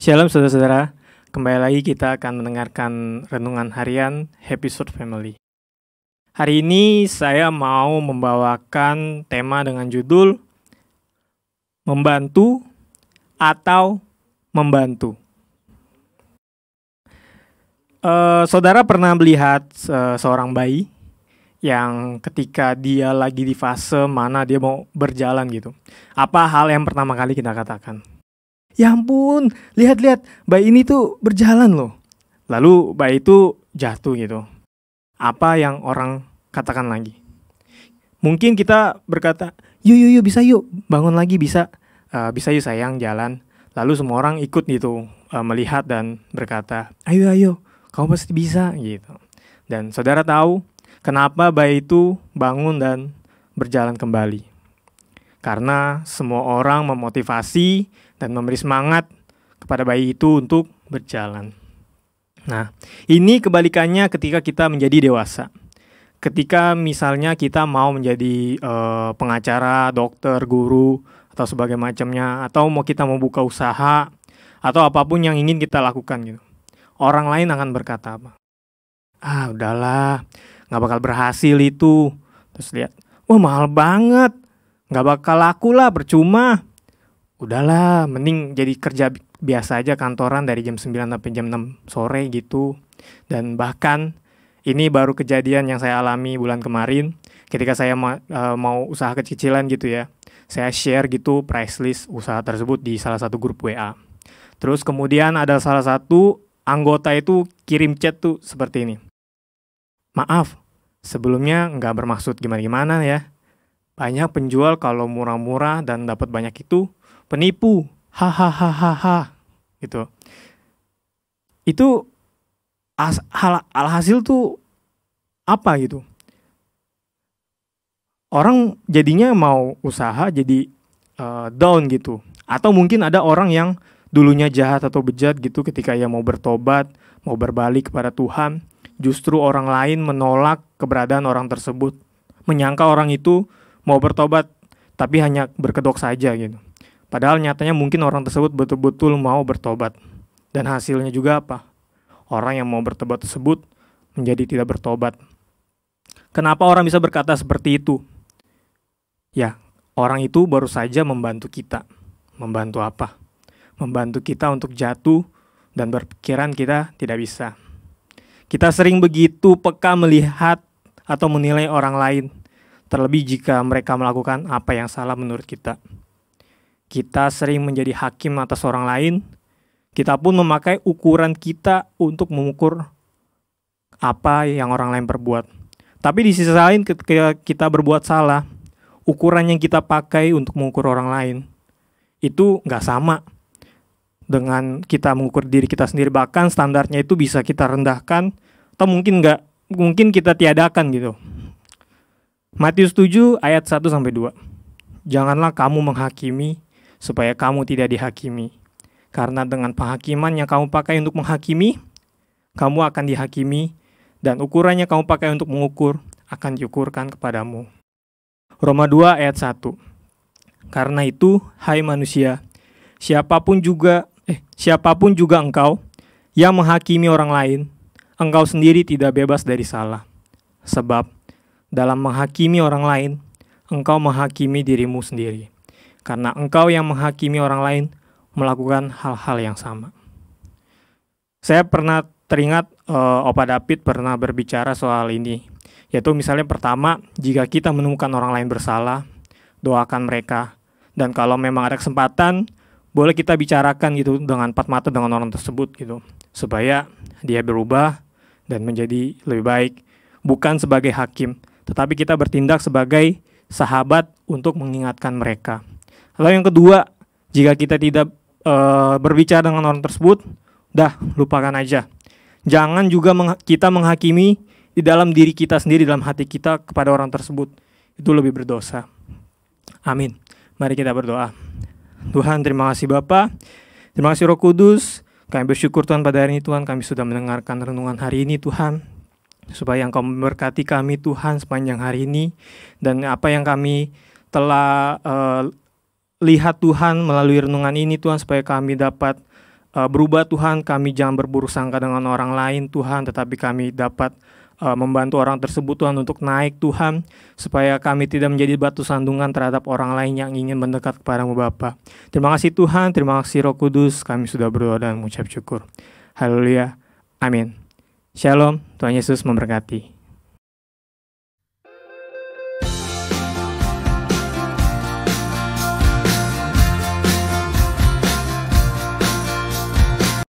Shalom saudara-saudara, kembali lagi kita akan mendengarkan renungan harian Episode Family. Hari ini saya mau membawakan tema dengan judul Membantu atau Membantu. Saudara pernah melihat seorang bayi yang ketika dia lagi di fase mana dia mau berjalan gitu. Apa hal yang pertama kali kita katakan? Ya ampun, lihat-lihat, bayi ini tuh berjalan loh. Lalu bayi itu jatuh gitu. Apa yang orang katakan lagi? Mungkin kita berkata, yuk bisa yuk, bangun lagi bisa. Bisa yuk sayang, jalan. Lalu semua orang ikut gitu, melihat dan berkata, ayo, kamu pasti bisa gitu. Dan saudara tahu kenapa bayi itu bangun dan berjalan kembali? Karena semua orang memotivasi dan memberi semangat kepada bayi itu untuk berjalan. Nah, ini kebalikannya ketika kita menjadi dewasa. Ketika misalnya kita mau menjadi pengacara, dokter, guru, atau sebagainya macamnya, atau kita mau buka usaha, atau apapun yang ingin kita lakukan gitu. Orang lain akan berkata apa? Udahlah, gak bakal berhasil itu. Terus lihat, wah mahal banget, gak bakal laku lah, percuma. Udahlah, mending jadi kerja biasa aja kantoran dari jam 9 sampai jam 6 sore gitu. Dan bahkan ini baru kejadian yang saya alami bulan kemarin ketika saya mau usaha kecil-kecilan gitu ya. Saya share gitu price list usaha tersebut di salah satu grup WA. Terus kemudian ada salah satu anggota itu kirim chat tuh seperti ini. Maaf, sebelumnya nggak bermaksud gimana-gimana ya. Banyak penjual kalau murah-murah dan dapat banyak itu penipu, hahaha, gitu. Itu alhasil tuh apa gitu? Orang jadinya mau usaha jadi down gitu. Atau mungkin ada orang yang dulunya jahat atau bejat gitu ketika ia mau bertobat, mau berbalik kepada Tuhan, justru orang lain menolak keberadaan orang tersebut, menyangka orang itu mau bertobat tapi hanya berkedok saja gitu. Padahal nyatanya mungkin orang tersebut betul-betul mau bertobat. Dan hasilnya juga apa? Orang yang mau bertobat tersebut menjadi tidak bertobat. Kenapa orang bisa berkata seperti itu? Ya, orang itu baru saja membantu kita. Membantu apa? Membantu kita untuk jatuh dan berpikiran kita tidak bisa. Kita sering begitu peka melihat atau menilai orang lain. Terlebih jika mereka melakukan apa yang salah menurut kita. Kita sering menjadi hakim atas orang lain. Kita pun memakai ukuran kita untuk mengukur apa yang orang lain perbuat. Tapi di sisi lain ketika kita berbuat salah, ukuran yang kita pakai untuk mengukur orang lain itu nggak sama dengan kita mengukur diri kita sendiri. Bahkan standarnya itu bisa kita rendahkan atau mungkin kita tiadakan gitu. Matius 7 ayat 1-2. Janganlah kamu menghakimi supaya kamu tidak dihakimi. Karena dengan penghakiman yang kamu pakai untuk menghakimi, kamu akan dihakimi, dan ukurannya kamu pakai untuk mengukur akan diukurkan kepadamu. Roma 2 ayat 1. Karena itu, hai manusia, siapapun juga engkau yang menghakimi orang lain, engkau sendiri tidak bebas dari salah. Sebab dalam menghakimi orang lain, engkau menghakimi dirimu sendiri. Karena engkau yang menghakimi orang lain melakukan hal-hal yang sama. Saya pernah teringat Opa David pernah berbicara soal ini. Yaitu misalnya pertama, jika kita menemukan orang lain bersalah, doakan mereka. Dan kalau memang ada kesempatan, boleh kita bicarakan gitu dengan empat mata dengan orang tersebut gitu. Supaya dia berubah dan menjadi lebih baik. Bukan sebagai hakim, tetapi kita bertindak sebagai sahabat untuk mengingatkan mereka. Lalu yang kedua, jika kita tidak berbicara dengan orang tersebut, lupakan aja. Jangan juga kita menghakimi di dalam diri kita sendiri, dalam hati kita kepada orang tersebut. Itu lebih berdosa. Amin. Mari kita berdoa. Tuhan, terima kasih Bapa. Terima kasih Roh Kudus. Kami bersyukur Tuhan pada hari ini Tuhan, kami sudah mendengarkan renungan hari ini Tuhan. Supaya Engkau memberkati kami Tuhan sepanjang hari ini. Dan apa yang kami telah lihat Tuhan melalui renungan ini Tuhan, supaya kami dapat berubah Tuhan, kami jangan berburuk sangka dengan orang lain Tuhan, tetapi kami dapat membantu orang tersebut Tuhan untuk naik Tuhan, supaya kami tidak menjadi batu sandungan terhadap orang lain yang ingin mendekat kepadamu Bapa. Terima kasih Tuhan, terima kasih Roh Kudus, kami sudah berdoa dan mengucap syukur. Haleluya, amin. Shalom, Tuhan Yesus memberkati.